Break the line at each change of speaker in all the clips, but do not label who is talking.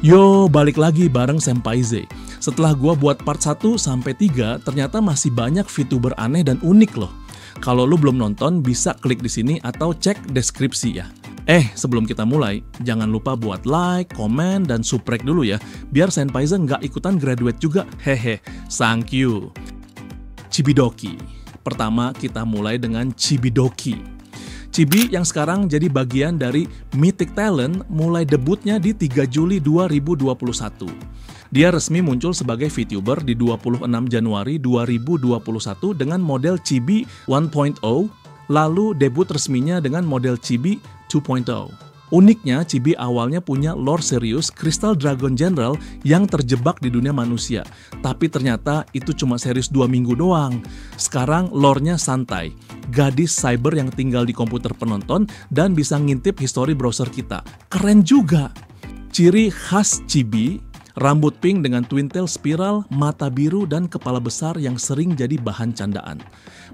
Yo, balik lagi bareng Senpai Z. Setelah gua buat part 1 sampai 3, ternyata masih banyak VTuber aneh dan unik loh. Kalau lu belum nonton, bisa klik di sini atau cek deskripsi ya. Sebelum kita mulai, jangan lupa buat like, komen, dan subscribe dulu ya, biar Senpai Z nggak ikutan graduate juga. Hehe, thank you. Chibidoki. Pertama, kita mulai dengan Chibidoki. Chibi yang sekarang jadi bagian dari Mythic Talent mulai debutnya di 3 Juli 2021. Dia resmi muncul sebagai VTuber di 26 Januari 2021 dengan model Chibi 1.0, lalu debut resminya dengan model Chibi 2.0. Uniknya, Chibi awalnya punya lore serius Crystal Dragon General yang terjebak di dunia manusia. Tapi ternyata itu cuma series 2 minggu doang. Sekarang lore-nya santai. Gadis cyber yang tinggal di komputer penonton dan bisa ngintip histori browser kita. Keren juga! Ciri khas Chibi, rambut pink dengan twin tail spiral, mata biru, dan kepala besar yang sering jadi bahan candaan.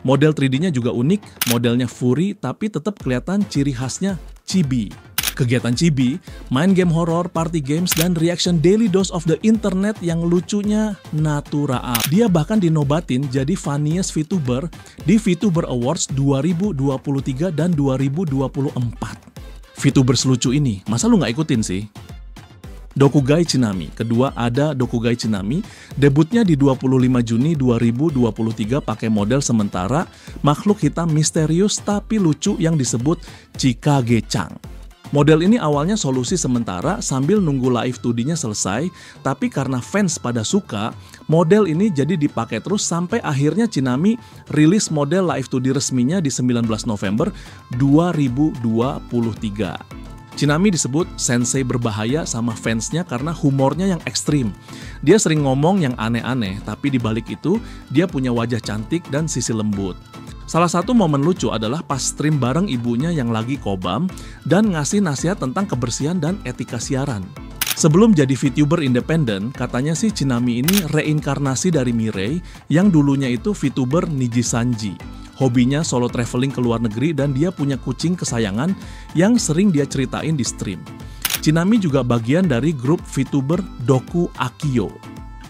Model 3D-nya juga unik, modelnya furry tapi tetap kelihatan ciri khasnya Chibi. Kegiatan Chibi, main game horror, party games, dan reaction daily dose of the internet yang lucunya natural. Dia bahkan dinobatin jadi funniest VTuber di VTuber Awards 2023 dan 2024. VTuber selucu ini, masa lu nggak ikutin sih? Dokugai Tsunami. Kedua ada Dokugai Tsunami, debutnya di 25 Juni 2023 pakai model sementara makhluk hitam misterius tapi lucu yang disebut Chikage-chan. Model ini awalnya solusi sementara sambil nunggu live 2D-nya selesai, tapi karena fans pada suka, model ini jadi dipakai terus sampai akhirnya Tsunami rilis model live 2D resminya di 19 November 2023. Tsunami disebut sensei berbahaya sama fansnya karena humornya yang ekstrim. Dia sering ngomong yang aneh-aneh, tapi dibalik itu dia punya wajah cantik dan sisi lembut. Salah satu momen lucu adalah pas stream bareng ibunya yang lagi kobam dan ngasih nasihat tentang kebersihan dan etika siaran. Sebelum jadi VTuber independen, katanya sih Tsunami ini reinkarnasi dari Mirei yang dulunya itu VTuber Nijisanji. Hobinya solo traveling ke luar negeri dan dia punya kucing kesayangan yang sering dia ceritain di stream. Tsunami juga bagian dari grup VTuber Doku Akio.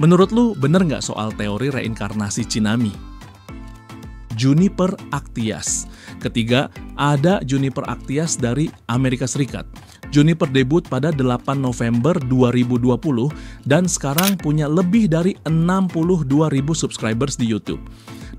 Menurut lu bener nggak soal teori reinkarnasi Tsunami? Juniper Actias. Ketiga, ada Juniper Actias dari Amerika Serikat. Juniper debut pada 8 November 2020 dan sekarang punya lebih dari 62.000 subscribers di YouTube.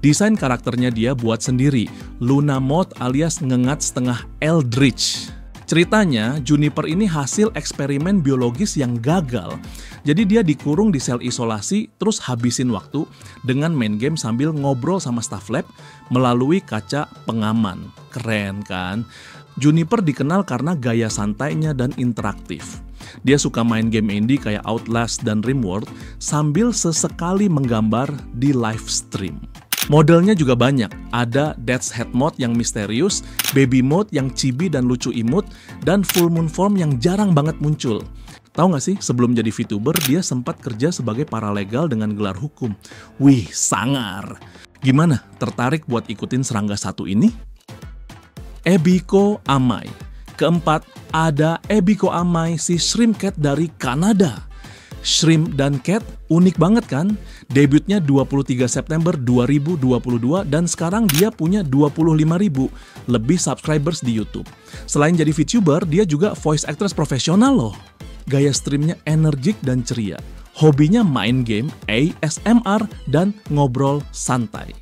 Desain karakternya dia buat sendiri, Luna Mode alias ngengat setengah Eldritch. Ceritanya, Juniper ini hasil eksperimen biologis yang gagal. Jadi dia dikurung di sel isolasi, terus habisin waktu dengan main game sambil ngobrol sama staff lab melalui kaca pengaman. Keren kan? Juniper dikenal karena gaya santainya dan interaktif. Dia suka main game indie kayak Outlast dan RimWorld sambil sesekali menggambar di live stream. Modelnya juga banyak, ada Death's Head mode yang misterius, Baby mode yang chibi dan lucu imut, dan Full Moon form yang jarang banget muncul. Tahu nggak sih, sebelum jadi VTuber, dia sempat kerja sebagai paralegal dengan gelar hukum. Wih, sangar! Gimana, tertarik buat ikutin serangga satu ini? Ebiko Amai. Keempat, ada Ebiko Amai, si Shrimp Cat dari Kanada. Shrimp dan Cat unik banget kan? Debutnya 23 September 2022 dan sekarang dia punya 25.000 lebih subscribers di YouTube. Selain jadi VTuber, dia juga voice actress profesional loh. Gaya streamnya energik dan ceria. Hobinya main game, ASMR, dan ngobrol santai.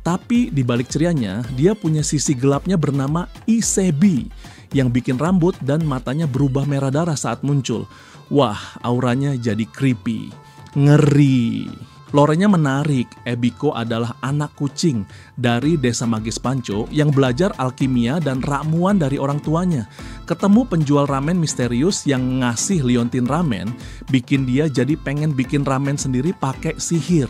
Tapi di balik cerianya, dia punya sisi gelapnya bernama Isebi yang bikin rambut dan matanya berubah merah darah saat muncul. Wah, auranya jadi creepy, ngeri. Lorenya menarik, Ebiko adalah anak kucing dari desa Magis Panco yang belajar alkimia dan ramuan dari orang tuanya. Ketemu penjual ramen misterius yang ngasih liontin ramen, bikin dia jadi pengen bikin ramen sendiri pakai sihir.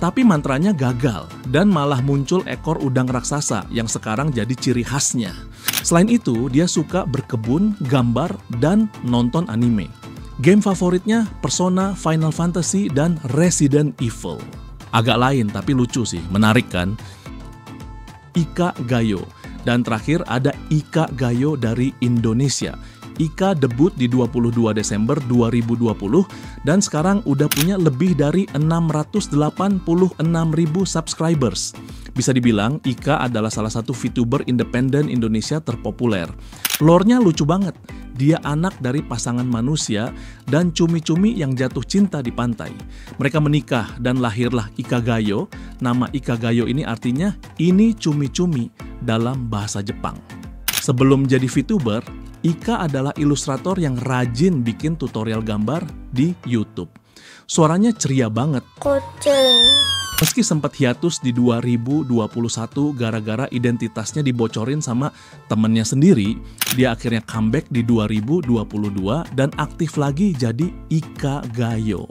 Tapi mantranya gagal dan malah muncul ekor udang raksasa yang sekarang jadi ciri khasnya. Selain itu, dia suka berkebun, gambar, dan nonton anime. Game favoritnya Persona, Final Fantasy, dan Resident Evil. Agak lain tapi lucu sih, menarik kan? Ika Gayo. Dan terakhir ada Ika Gayo dari Indonesia. Ika debut di 22 Desember 2020 dan sekarang udah punya lebih dari 686.000 subscribers. Bisa dibilang Ika adalah salah satu VTuber independen Indonesia terpopuler. Lore-nya lucu banget. Dia anak dari pasangan manusia dan cumi-cumi yang jatuh cinta di pantai. Mereka menikah dan lahirlah Ika Gayo. Nama Ika Gayo ini artinya ini cumi-cumi dalam bahasa Jepang. Sebelum jadi VTuber, Ika adalah ilustrator yang rajin bikin tutorial gambar di YouTube. Suaranya ceria banget.
Kucing.
Meski sempat hiatus di 2021 gara-gara identitasnya dibocorin sama temennya sendiri, dia akhirnya comeback di 2022 dan aktif lagi jadi Ika Gayo.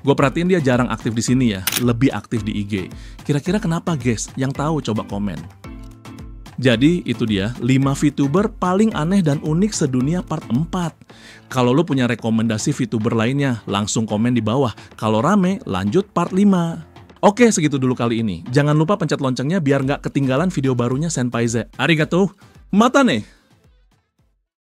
Gue perhatiin dia jarang aktif di sini ya, lebih aktif di IG. Kira-kira kenapa guys? Yang tahu coba komen. Jadi itu dia 5 VTuber paling aneh dan unik sedunia part 4. Kalau lo punya rekomendasi VTuber lainnya, langsung komen di bawah. Kalau rame, lanjut part 5. Oke, segitu dulu kali ini. Jangan lupa pencet loncengnya biar nggak ketinggalan video barunya Senpai Z. Arigatou, mata nih!